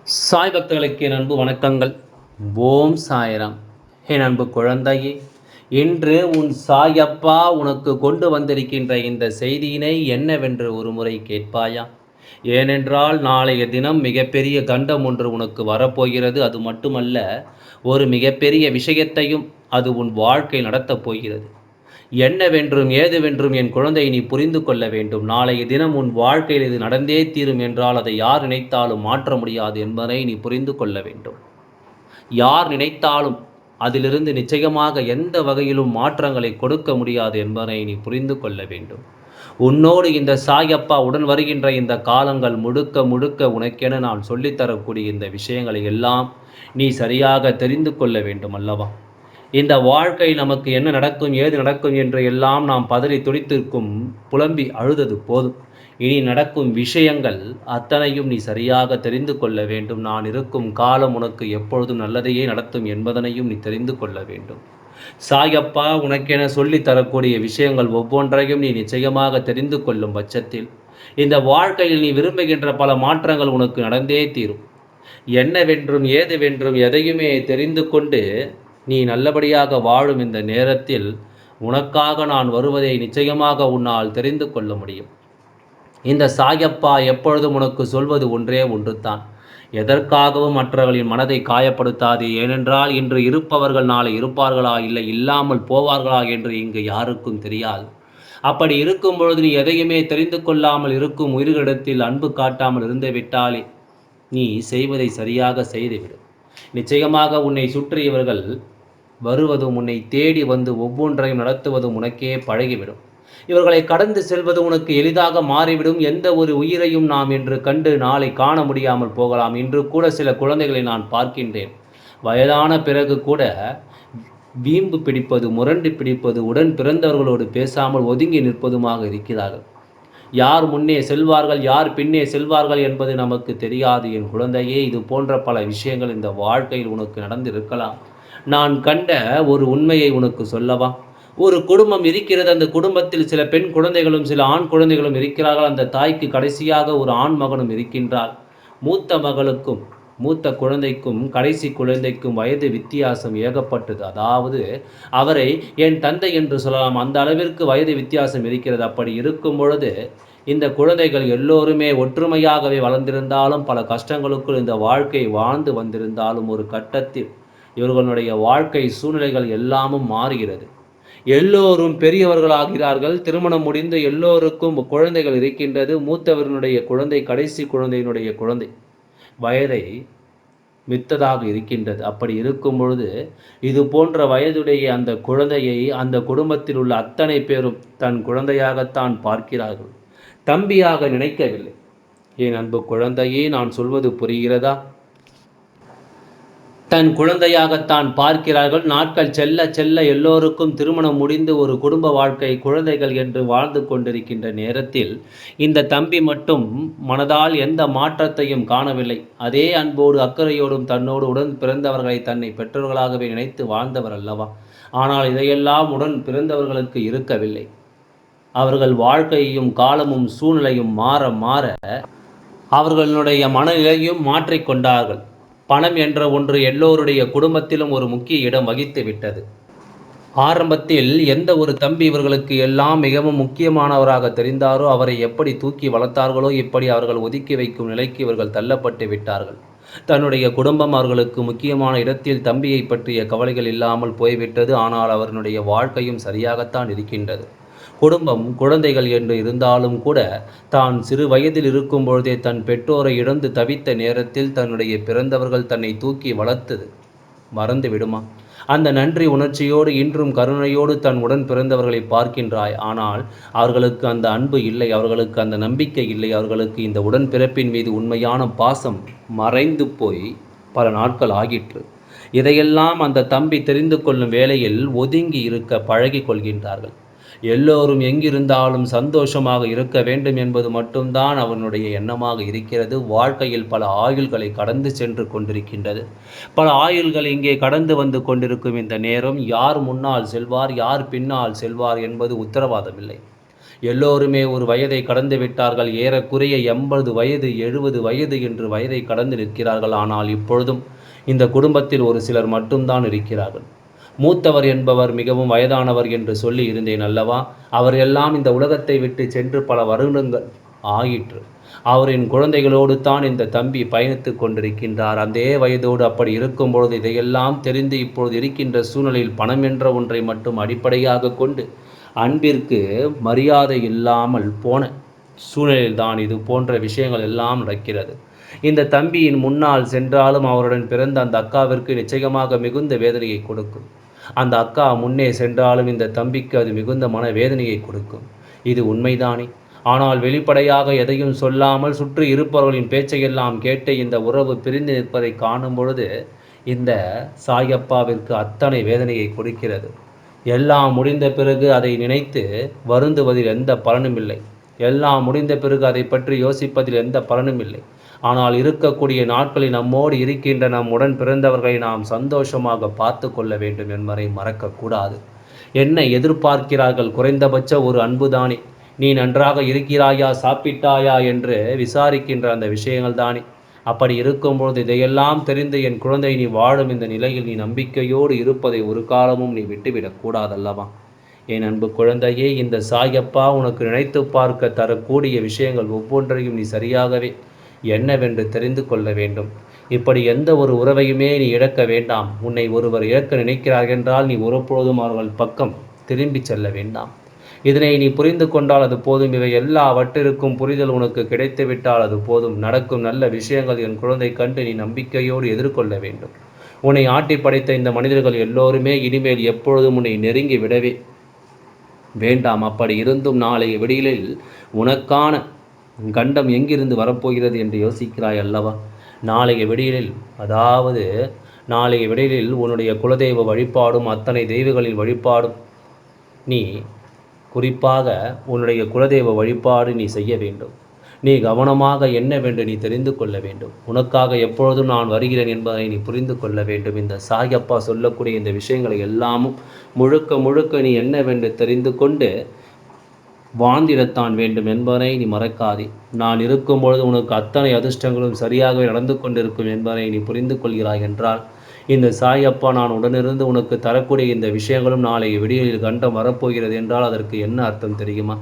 சாய் பக்தர்களுக்கு என் அன்பு வணக்கங்கள். ஓம் சாய்ராம். என் அன்பு குழந்தையே, இன்று உன் சாயப்பா உனக்கு கொண்டு வந்திருக்கின்ற இந்த செய்தியினை என்னவென்று ஒருமுறை கேட்பாயா? ஏனென்றால் நாளைய தினம் மிகப்பெரிய கண்டம் ஒன்று உனக்கு வரப்போகிறது. அது மட்டுமல்ல, ஒரு மிகப்பெரிய விஷயத்தையும் அது உன் வாழ்க்கை நடத்தப் போகிறது. என்னவென்றும் ஏதுவென்றும் என் குழந்தை நீ புரிந்து கொள்ள வேண்டும். நாளைய தினம் உன் வாழ்க்கையில் இது நடந்தே தீரும் என்றால் அதை யார் நினைத்தாலும் மாற்ற முடியாது என்பதை நீ புரிந்து கொள்ள வேண்டும். யார் நினைத்தாலும் அதிலிருந்து நிச்சயமாக எந்த வகையிலும் மாற்றங்களை கொடுக்க முடியாது என்பதை நீ புரிந்து கொள்ள வேண்டும். உன்னோடு இந்த சாயப்பா உடன் வருகின்ற இந்த காலங்கள் முழுக்க முழுக்க உனக்கென நான் சொல்லித்தரக்கூடிய இந்த விஷயங்களை எல்லாம் நீ சரியாக தெரிந்து கொள்ள வேண்டும் அல்லவா? இந்த வாழ்க்கை நமக்கு என்ன நடக்கும், ஏது நடக்கும் என்று எல்லாம் நாம் பதறி துடித்திருக்கும், புலம்பி அழுதது போதும். இனி நடக்கும் விஷயங்கள் அத்தனையும் நீ சரியாக தெரிந்து கொள்ள வேண்டும். நான் இருக்கும் காலம் உனக்கு எப்பொழுதும் நல்லதையே நடத்தும் என்பதனையும் நீ தெரிந்து கொள்ள வேண்டும். சாயப்பா உனக்கென சொல்லித் தரக்கூடிய விஷயங்கள் ஒவ்வொன்றையும் நீ நிச்சயமாக தெரிந்து கொள்ளும் பட்சத்தில், இந்த வாழ்க்கையில் நீ விரும்புகின்ற பல மாற்றங்கள் உனக்கு நடந்தே தீரும். என்னவென்றும் ஏதுவென்றும் எதையுமே தெரிந்து கொண்டு நீ நல்லபடியாக வாழும் இந்த நேரத்தில் உனக்காக நான் வருவதை நிச்சயமாக உன்னால் தெரிந்து கொள்ள முடியும். இந்த சாயப்பா எப்பொழுதும் உனக்கு சொல்வது ஒன்றே ஒன்றுதான். எதற்காகவும் மற்றவர்களின் மனதை காயப்படுத்தாதே. ஏனென்றால் இன்று இருப்பவர்கள் நாளை இருப்பார்களா, இல்லை இல்லாமல் போவார்களா என்று இங்கு யாருக்கும் தெரியாது. அப்படி இருக்கும் பொழுது நீ எதையுமே தெரிந்து கொள்ளாமல் இருக்கும் உயிர்களிடத்தில் அன்பு காட்டாமல் இருந்து விட்டாலே நீ செய்வதை சரியாக செய்துவிடு. நிச்சயமாக உன்னை சுற்றியவர்கள் வருவதும் உன்னை தேடி வந்து ஒவ்வொன்றையும் நடத்துவதும் உனக்கே பழகிவிடும். இவர்களை கடந்து செல்வது உனக்கு எளிதாக மாறிவிடும். எந்த ஒரு உயிரையும் நாம் இன்று கண்டு நாளை காண முடியாமல் போகலாம். இன்று கூட சில குழந்தைகளை நான் பார்க்கின்றேன். வயதான பிறகு கூட வீம்பு பிடிப்பது, முரண்டு பிடிப்பது, உடன் பிறந்தவர்களோடு பேசாமல் ஒதுங்கி நிற்பதுமாக இருக்கிறார்கள். யார் முன்னே செல்வார்கள், யார் பின்னே செல்வார்கள் என்பது நமக்கு தெரியாது. என் குழந்தையே, இது போன்ற பல விஷயங்கள் இந்த வாழ்க்கையில் உனக்கு நடந்திருக்கலாம். நான் கண்ட ஒரு உண்மையை உனக்கு சொல்லவா? ஒரு குடும்பம் இருக்கிறது. அந்த குடும்பத்தில் சில பெண் குழந்தைகளும் சில ஆண் குழந்தைகளும் இருக்கிறார்கள். அந்த தாய்க்கு கடைசியாக ஒரு ஆண் மகனும் இருக்கின்றார். மூத்த மகளுக்கும் மூத்த குழந்தைக்கும் கடைசி குழந்தைக்கும் வயது வித்தியாசம் ஏகப்பட்டது. அதாவது அவரை என் தந்தை என்று சொல்லலாம். அந்த அளவிற்கு வயது வித்தியாசம் இருக்கிறது. அப்படி இருக்கும் பொழுது இந்த குழந்தைகள் எல்லோருமே ஒற்றுமையாகவே வளர்ந்திருந்தாலும், பல கஷ்டங்களுக்குள் இந்த வாழ்க்கை வாழ்ந்து வந்திருந்தாலும், ஒரு கட்டத்தில் இவர்களுடைய வாழ்க்கை சூழ்நிலைகள் எல்லாமும் மாறுகிறது. எல்லோரும் பெரியவர்களாகிறார்கள். திருமணம் முடிந்து எல்லோருக்கும் குழந்தைகள் இருக்கின்றது. மூத்தவர்களுடைய குழந்தை கடைசி குழந்தையினுடைய குழந்தை வயதை மித்ததாக இருக்கின்றது. அப்படி இருக்கும் பொழுது இது போன்ற வயதுடைய அந்த குழந்தையை அந்த குடும்பத்தில் உள்ள அத்தனை பேரும் தன் குழந்தையாகத்தான் பார்க்கிறார்கள். தம்பியாக நினைக்கவில்லை. என் அன்பு குழந்தையே, நான் சொல்வது புரிகிறதா? தன் குழந்தையாகத்தான் பார்க்கிறார்கள். நாட்கள் செல்ல செல்ல எல்லோருக்கும் திருமணம் முடிந்து ஒரு குடும்ப வாழ்க்கை, குழந்தைகள் என்று வாழ்ந்து கொண்டிருக்கின்ற நேரத்தில் இந்த தம்பி மட்டும் மனதால் எந்த மாற்றத்தையும் காணவில்லை. அதே அன்போடு அக்கறையோடும் தன்னோடு உடன் பிறந்தவர்களை தன்னை பெற்றோர்களாகவே நினைத்து வாழ்ந்தவர் அல்லவா? ஆனால் இதையெல்லாம் உடன் பிறந்தவர்களுக்கு இருக்கவில்லை. அவர்கள் வாழ்க்கையும் காலமும் சூழ்நிலையும் மாற மாற அவர்களுடைய மனநிலையும் மாற்றிக்கொண்டார்கள். பணம் என்ற ஒன்று எல்லோருடைய குடும்பத்திலும் ஒரு முக்கிய இடம் வகித்து விட்டது. ஆரம்பத்தில் எந்த ஒரு தம்பி இவர்களுக்கு எல்லாம் மிகவும் முக்கியமானவராக தெரிந்தாரோ அவரை எப்படி தூக்கி வளர்த்தார்களோ இப்படி அவர்கள் ஒதுக்கி வைக்கும் நிலைக்கு இவர்கள் தள்ளப்பட்டு விட்டார்கள். தன்னுடைய குடும்பம் அவர்களுக்கு முக்கியமான இடத்தில் தம்பியை பற்றிய கவலைகள் இல்லாமல் போய்விட்டது. ஆனால் அவர்களுடைய வாழ்க்கையும் சரியாகத்தான் இருக்கின்றது. குடும்பம், குழந்தைகள் என்று இருந்தாலும் கூட தான் சிறு வயதில் இருக்கும் பொழுதே தன் பெற்றோரை இழந்து தவித்த நேரத்தில் தன்னுடைய பிறந்தவர்கள் தன்னை தூக்கி வளர்த்தது மறந்து விடுமா? அந்த நன்றி உணர்ச்சியோடு இன்றும் கருணையோடு தன் உடன் பிறந்தவர்களை பார்க்கின்றாய். ஆனால் அவர்களுக்கு அந்த அன்பு இல்லை, அவர்களுக்கு அந்த நம்பிக்கை இல்லை, அவர்களுக்கு இந்த உடன்பிறப்பின் மீது உண்மையான பாசம் மறைந்து போய் பல நாட்கள் ஆகிற்று. இதையெல்லாம் அந்த தம்பி தெரிந்து கொள்ளும் வேளையில் ஒதுங்கி இருக்க பழகி கொள்கின்றார்கள். எல்லோரும் எங்கிருந்தாலும் சந்தோஷமாக இருக்க வேண்டும் என்பது மட்டும்தான் அவனுடைய எண்ணமாக இருக்கிறது. வாழ்க்கையில் பல ஆயுள்களை கடந்து சென்று கொண்டிருக்கின்றது. பல ஆயுள்கள் இங்கே கடந்து வந்து கொண்டிருக்கும் இந்த நேரம் யார் முன்னால் செல்வார், யார் பின்னால் செல்வார் என்பது உத்தரவாதமில்லை. எல்லோருமே ஒரு வயதை கடந்து விட்டார்கள். ஏறக்குறைய 80 வயது 70 வயது என்று வயதை கடந்து நிற்கிறார்கள். ஆனால் இப்பொழுதும் இந்த குடும்பத்தில் ஒரு சிலர் மட்டும்தான் இருக்கிறார்கள். மூத்தவர் என்பவர் மிகவும் வயதானவர் என்று சொல்லி இருந்தேன் அல்லவா? அவர் எல்லாம் இந்த உலகத்தை விட்டு சென்று பல வருடங்கள் ஆயிற்று. அவரின் குழந்தைகளோடு தான் இந்த தம்பி பயணித்து கொண்டிருக்கின்றார். அதே வயதோடு அப்படி இருக்கும் பொழுது இதையெல்லாம் தெரிந்து இப்பொழுது இருக்கின்ற சூழ்நிலையில் பணம் என்ற ஒன்றை மட்டும் அடிப்படையாக கொண்டு அன்பிற்கு மரியாதை இல்லாமல் போன சூழ்நிலையில்தான் இது போன்ற விஷயங்கள் எல்லாம் நடக்கிறது. இந்த தம்பியின் முன்னால் சென்றாலும் அவருடன் பிறந்த அந்த அக்காவிற்கு நிச்சயமாக மிகுந்த வேதனையை கொடுக்கும். அந்த அக்கா முன்னே சென்றாலும் இந்த தம்பிக்கு அது மிகுந்த மன வேதனையை கொடுக்கும். இது உண்மைதானே? ஆனால் வெளிப்படையாக எதையும் சொல்லாமல் சுற்றி இருப்பவர்களின் பேச்சையெல்லாம் கேட்டு இந்த உறவு பிரிந்து நிற்பதை காணும் பொழுது இந்த சாயப்பாவிற்கு அத்தனை வேதனையை கொடுக்கிறது. எல்லாம் முடிந்த பிறகு அதை நினைத்து வருந்துவதில் எந்த பலனும் இல்லை. எல்லாம் முடிந்த பிறகு அதை பற்றி யோசிப்பதில் எந்த பலனும் இல்லை. ஆனால் இருக்கக்கூடிய நாட்களில் நம்மோடு இருக்கின்ற நம் உடன் பிறந்தவர்களை நாம் சந்தோஷமாக பார்த்து கொள்ள வேண்டும் என்பதை மறக்கக்கூடாது. என்ன எதிர்பார்க்கிறார்கள்? குறைந்தபட்ச ஒரு அன்புதானே. நீ நன்றாக இருக்கிறாயா, சாப்பிட்டாயா என்று விசாரிக்கின்ற அந்த விஷயங்கள் தானே. அப்படி இருக்கும்பொழுது இதையெல்லாம் தெரிந்து என் குழந்தை நீ வாழும் இந்த நிலையில் நீ நம்பிக்கையோடு இருப்பதை ஒரு காலமும் நீ விட்டுவிடக் கூடாதல்லவா? என் அன்பு குழந்தையே, இந்த சாயப்பா உனக்கு நினைத்து பார்க்க தரக்கூடிய விஷயங்கள் ஒவ்வொன்றையும் நீ சரியாகவே என்னவென்று தெரிந்து கொள்ள வேண்டும். இப்படி எந்த ஒரு உறவையுமே நீ இழக்க வேண்டாம். உன்னை ஒருவர் இழக்க நினைக்கிறார் என்றால் நீ ஒருபொழுதும் அவர்கள் பக்கம் திரும்பி செல்ல வேண்டாம். இதனை நீ புரிந்து கொண்டால் அது போதும். இவை எல்லாவற்றிற்கும் புரிதல் உனக்கு கிடைத்துவிட்டால் அது போதும். நடக்கும் நல்ல விஷயங்கள் என் குழந்தை கண்டு நீ நம்பிக்கையோடு எதிர்கொள்ள வேண்டும். உன்னை ஆட்டி படைத்த இந்த மனிதர்கள் எல்லோருமே இனிமேல் எப்பொழுதும் உன்னை நெருங்கி விடவே வேண்டாம். அப்படி இருந்தும் நாளைய விடியலில் உனக்கான கண்டம் எங்கிருந்து வரப்போகிறது என்று யோசிக்கிறாய் அல்லவா? நாளைய விடியலில், அதாவது நாளைய விடியலில் உன்னுடைய குலதெய்வ வழிபாடும் அத்தனை தெய்வங்களின் வழிபாடும் நீ குறிப்பாக உன்னுடைய குலதெய்வ வழிபாடு நீ செய்ய வேண்டும். நீ கவனமாக என்னவென்று நீ தெரிந்து கொள்ள வேண்டும். உனக்காக எப்பொழுதும் நான் வருகிறேன் என்பதை நீ புரிந்து கொள்ள வேண்டும். இந்த சாயப்பா சொல்லக்கூடிய இந்த விஷயங்களை எல்லாமும் முழுக்க முழுக்க நீ என்னவென்று தெரிந்து கொண்டு வாழ்ந்திடத்தான் வேண்டும் என்பதை நீ மறக்காதே. நான் இருக்கும் பொழுது உனக்கு அத்தனை அதிர்ஷ்டங்களும் சரியாகவே நடந்து கொண்டிருக்கும் என்பதை நீ புரிந்து கொள்கிறாய் என்றால் இந்த சாயப்பா நான் உடனிருந்து உனக்கு தரக்கூடிய இந்த விஷயங்களும் நாளைய விடியலில் கண்டம் வரப்போகிறது என்றால் அதற்கு என்ன அர்த்தம் தெரியுமா?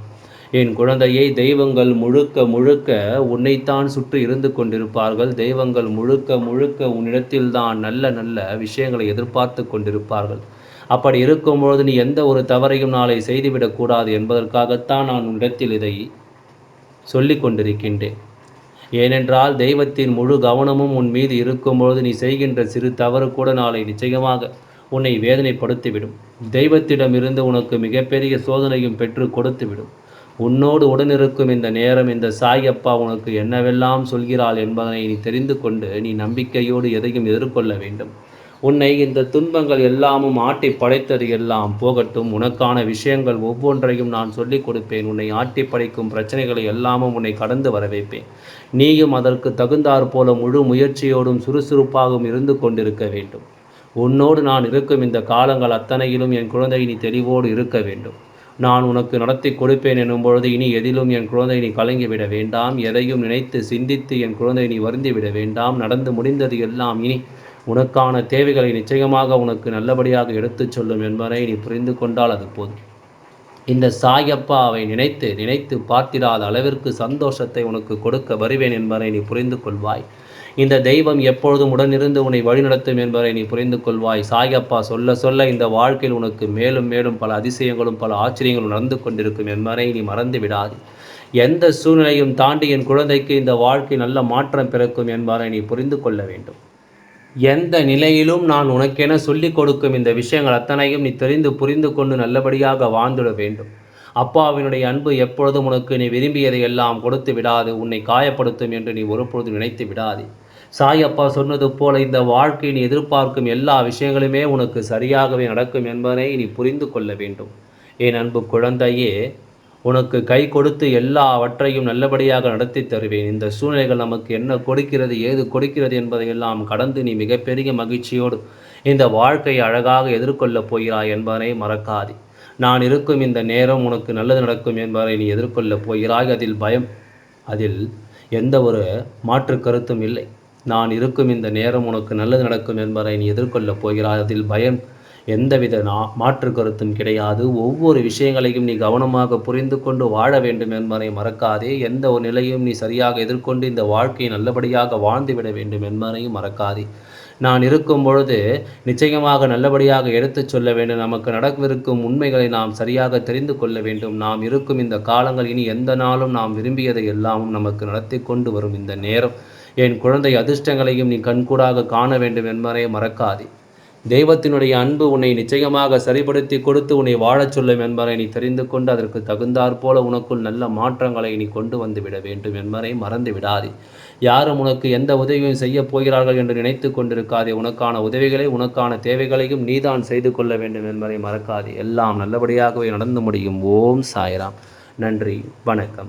என் குழந்தையை, தெய்வங்கள் முழுக்க முழுக்க உன்னைத்தான் சுற்றி இருந்து கொண்டிருப்பார்கள். தெய்வங்கள் முழுக்க முழுக்க உன்னிடத்தில்தான் நல்ல நல்ல விஷயங்களை எதிர்பார்த்து கொண்டிருப்பார்கள். அப்படி இருக்கும்பொழுது நீ எந்த ஒரு தவறையும் நாளை செய்துவிடக்கூடாது என்பதற்காகத்தான் நான் உன்னிடத்தில் இதை சொல்லி கொண்டிருக்கின்றேன். ஏனென்றால் தெய்வத்தின் முழு கவனமும் உன் மீது இருக்கும்பொழுது நீ செய்கின்ற சிறு தவறு கூட நாளை நிச்சயமாக உன்னை வேதனைப்படுத்திவிடும். தெய்வத்திடமிருந்து உனக்கு மிகப்பெரிய சோதனையும் பெற்று கொடுத்துவிடும். உன்னோடு உடனிருக்கும் இந்த நேரம் இந்த சாயப்பா உனக்கு என்னவெல்லாம் சொல்கிறாள் என்பதனை நீ தெரிந்து கொண்டு நீ நம்பிக்கையோடு எதையும் எதிர்கொள்ள வேண்டும். உன்னை இந்த துன்பங்கள் எல்லாமும் ஆட்டி படைத்தது எல்லாம் போகட்டும். உனக்கான விஷயங்கள் ஒவ்வொன்றையும் நான் சொல்லிக் கொடுப்பேன். உன்னை ஆட்டி படைக்கும் பிரச்சனைகளை எல்லாமும் உன்னை கடந்து வர வைப்பேன். நீயும் அதற்கு தகுந்தாற் போல முழு முயற்சியோடும் சுறுசுறுப்பாகவும் இருந்து கொண்டிருக்க வேண்டும். உன்னோடு நான் இருக்கும் இந்த காலங்கள் அத்தனையிலும் என் குழந்தை நீ தெளிவோடு இருக்க வேண்டும். நான் உனக்கு நடத்தி கொடுப்பேன் எனும் பொழுது இனி எதிலும் என் குழந்தை நீ கலங்கிவிட வேண்டாம். எதையும் நினைத்து சிந்தித்து என் குழந்தை நீ வருந்திவிட வேண்டாம். நடந்து முடிந்தது எல்லாம் இனி உனக்கான தேவைகளை நிச்சயமாக உனக்கு நல்லபடியாக எடுத்துச் சொல்லும் என்பதை நீ புரிந்து கொண்டால் அது போதும். இந்த சாயப்பா அவை நினைத்து நினைத்து பார்த்திடாத அளவிற்கு சந்தோஷத்தை உனக்கு கொடுக்க வருவேன் என்பதை நீ புரிந்து கொள்வாய். இந்த தெய்வம் எப்பொழுதும் உடனிருந்து உன்னை வழிநடத்தும் என்பதை நீ புரிந்து கொள்வாய். சாயப்பா சொல்ல சொல்ல இந்த வாழ்க்கையில் உனக்கு மேலும் மேலும் பல அதிசயங்களும் பல ஆச்சரியங்களும் நடந்து கொண்டிருக்கும் என்பதை நீ மறந்து விடாது. எந்த சூழ்நிலையும் தாண்டி என் குழந்தைக்கு இந்த வாழ்க்கை நல்ல மாற்றம் பிறக்கும் என்பதை நீ புரிந்து கொள்ள வேண்டும். எந்த நிலையிலும் நான் உனக்கென சொல்லிக் கொடுக்கும் இந்த விஷயங்கள் அத்தனையும் நீ தெரிந்து புரிந்து கொண்டு நல்லபடியாக வாழ்ந்துட வேண்டும். அப்பாவினுடைய அன்பு எப்பொழுதும் உனக்கு நீ விரும்பியதை எல்லாம் கொடுத்து விடாது. உன்னை காயப்படுத்தும் என்று நீ ஒருபொழுதும் நினைத்து விடாது. சாயப்பா சொன்னது போல இந்த வாழ்க்கை நீ எதிர்பார்க்கும் எல்லா விஷயங்களுமே உனக்கு சரியாகவே நடக்கும் என்பதை நீ புரிந்து கொள்ள வேண்டும். என் அன்பு குழந்தையே, உனக்கு கை கொடுத்து எல்லாவற்றையும் நல்லபடியாக நடத்தி தருவேன். இந்த சூழ்நிலைகள் நமக்கு என்ன கொடுக்கிறது, ஏது கொடுக்கிறது என்பதையெல்லாம் கடந்து நீ மிகப்பெரிய மகிழ்ச்சியோடு இந்த வாழ்க்கையை அழகாக எதிர்கொள்ளப் போகிறாய் என்பதனை மறக்காதே. நான் இருக்கும் இந்த நேரம் உனக்கு நல்லது நடக்கும் என்பதை நீ எதிர்கொள்ளப் போகிறாய். அதில் எந்த ஒரு மாற்று கருத்தும் இல்லை. நான் இருக்கும் இந்த நேரம் உனக்கு நல்லது நடக்கும் என்பதை நீ எதிர்கொள்ளப் போகிறாய். அதில் எந்தவித மாற்று கருத்தும் கிடையாது. ஒவ்வொரு விஷயங்களையும் நீ கவனமாக புரிந்து கொண்டு வாழ வேண்டும் என்பதை மறக்காதே. எந்த ஒரு நிலையும் நீ சரியாக எதிர்கொண்டு இந்த வாழ்க்கையை நல்லபடியாக வாழ்ந்துவிட வேண்டும் என்பதையும் மறக்காதே. நான் இருக்கும் பொழுது நிச்சயமாக நல்லபடியாக எடுத்துச் சொல்ல வேண்டும். நமக்கு நடக்கவிருக்கும் உண்மைகளை நாம் சரியாக தெரிந்து கொள்ள வேண்டும். நாம் இருக்கும் இந்த காலங்கள் இனி எந்த நாளும் நாம் விரும்பியதை எல்லாமும் நமக்கு நடத்தி கொண்டு வரும் இந்த நேரம். என் குழந்தை, அதிர்ஷ்டங்களையும் நீ கண்கூடாக காண வேண்டும் என்பதை மறக்காதே. தெய்வத்தினுடைய அன்பு உன்னை நிச்சயமாக சரிப்படுத்தி கொடுத்து உன்னை வாழச் சொல்லும் என்பதை நீ தெரிந்து கொண்டு அதற்கு தகுந்தாற்போல உனக்குள் நல்ல மாற்றங்களை நீ கொண்டு வந்து விட வேண்டும் என்பதை மறந்து விடாதே. யாரும் உனக்கு எந்த உதவியும் செய்யப் போகிறார்கள் என்று நினைத்து கொண்டிருக்காதே. உனக்கான உதவிகளை, உனக்கான தேவைகளையும் நீதான் செய்து கொள்ள வேண்டும் என்பதை மறக்காதே. எல்லாம் நல்லபடியாகவே நடந்து முடியும். ஓம் சாய்ராம். நன்றி, வணக்கம்.